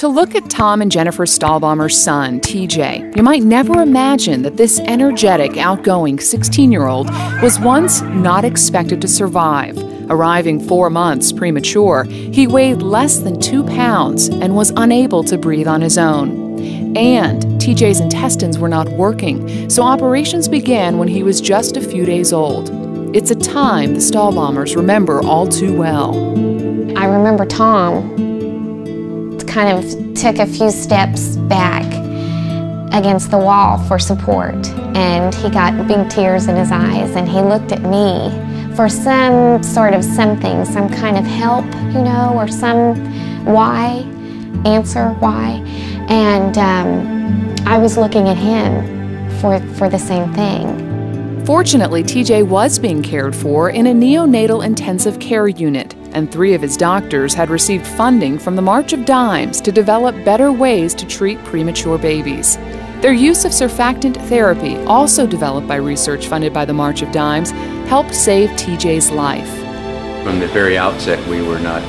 To look at Tom and Jennifer Stallbaumer's son, TJ, you might never imagine that this energetic, outgoing 16-year-old was once not expected to survive. Arriving 4 months premature, he weighed less than 2 pounds and was unable to breathe on his own. And TJ's intestines were not working, so operations began when he was just a few days old. It's a time the Stallbaumers remember all too well. I remember Tom kind of took a few steps back against the wall for support, and he got big tears in his eyes, and he looked at me for some sort of something, some kind of help, you know, or some answer why, and I was looking at him for the same thing. Fortunately, TJ was being cared for in a neonatal intensive care unit, and 3 of his doctors had received funding from the March of Dimes to develop better ways to treat premature babies. Their use of surfactant therapy, also developed by research funded by the March of Dimes, helped save TJ's life. From the very outset, we were not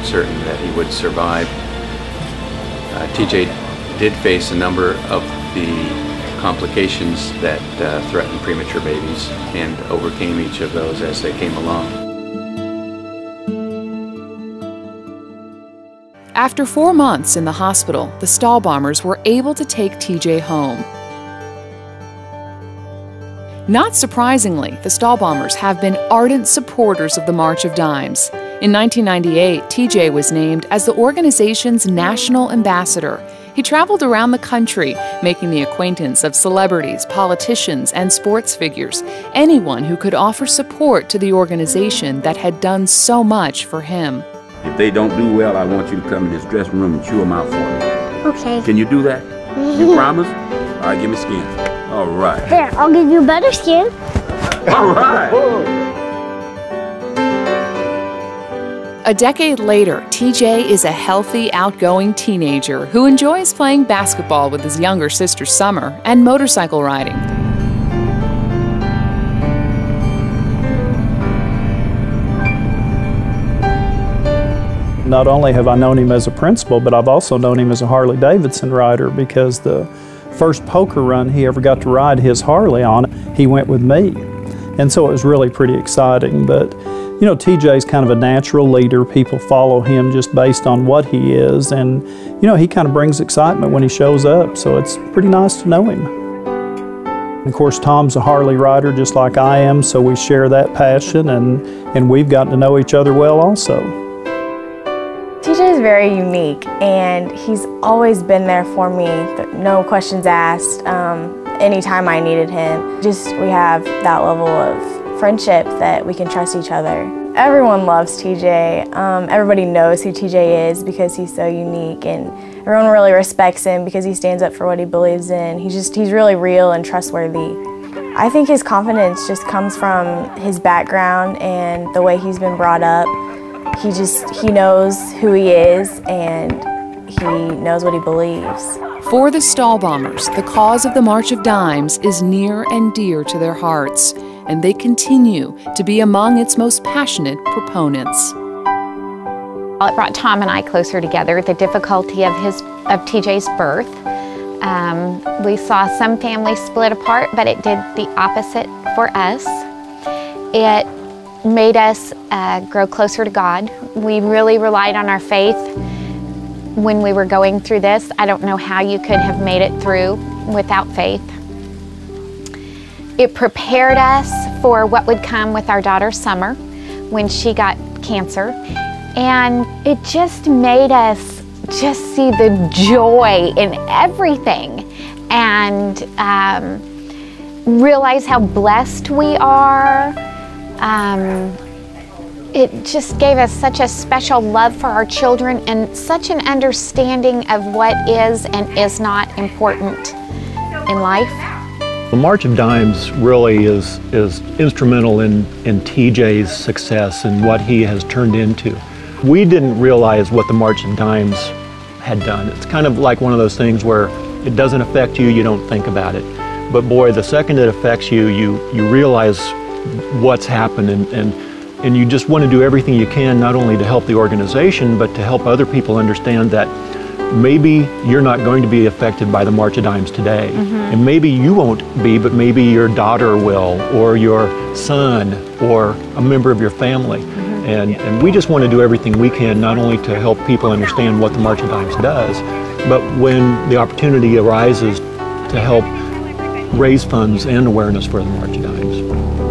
certain that he would survive. TJ did face a number of the complications that threaten premature babies and overcame each of those as they came along. After 4 months in the hospital, the Stallbaumers were able to take TJ home. Not surprisingly, the Stallbaumers have been ardent supporters of the March of Dimes. In 1998, TJ was named as the organization's national ambassador. He traveled around the country, making the acquaintance of celebrities, politicians, and sports figures, anyone who could offer support to the organization that had done so much for him. If they don't do well, I want you to come in this dressing room and chew them out for me. Okay. Can you do that? You promise? All right, give me skin. All right. There, I'll give you better skin. All right. A decade later, TJ is a healthy, outgoing teenager who enjoys playing basketball with his younger sister Summer and motorcycle riding. Not only have I known him as a principal, but I've also known him as a Harley-Davidson rider, because the first poker run he ever got to ride his Harley on, he went with me. And so it was really pretty exciting. But you know, TJ's kind of a natural leader. People follow him just based on what he is, and you know, he kind of brings excitement when he shows up, so it's pretty nice to know him. And of course, Tom's a Harley rider just like I am, so we share that passion, and we've gotten to know each other well also. TJ is very unique, and he's always been there for me, no questions asked, anytime I needed him. We have that level of friendship that we can trust each other. Everyone loves TJ. Everybody knows who TJ is because he's so unique, and everyone really respects him because he stands up for what he believes in. He's really real and trustworthy. I think his confidence just comes from his background and the way he's been brought up. He knows who he is, and he knows what he believes. For the Stallbaumers, the cause of the March of Dimes is near and dear to their hearts, and they continue to be among its most passionate proponents. It brought Tom and I closer together, the difficulty of TJ's birth. We saw some families split apart, but it did the opposite for us. It made us grow closer to God. We really relied on our faith when we were going through this. I don't know how you could have made it through without faith. It prepared us for what would come with our daughter Summer when she got cancer. And it just made us just see the joy in everything and realize how blessed we are. It just gave us such a special love for our children and such an understanding of what is and is not important in life. The March of Dimes really is instrumental in TJ's success and what he has turned into. We didn't realize what the March of Dimes had done. It's kind of like one of those things where it doesn't affect you, you don't think about it. But boy, the second it affects you, you realize what's happened, and you just want to do everything you can, not only to help the organization, but to help other people understand that maybe you're not going to be affected by the March of Dimes today. And maybe you won't be, but maybe your daughter will, or your son, or a member of your family. And we just want to do everything we can, not only to help people understand what the March of Dimes does, but when the opportunity arises, to help raise funds and awareness for the March of Dimes.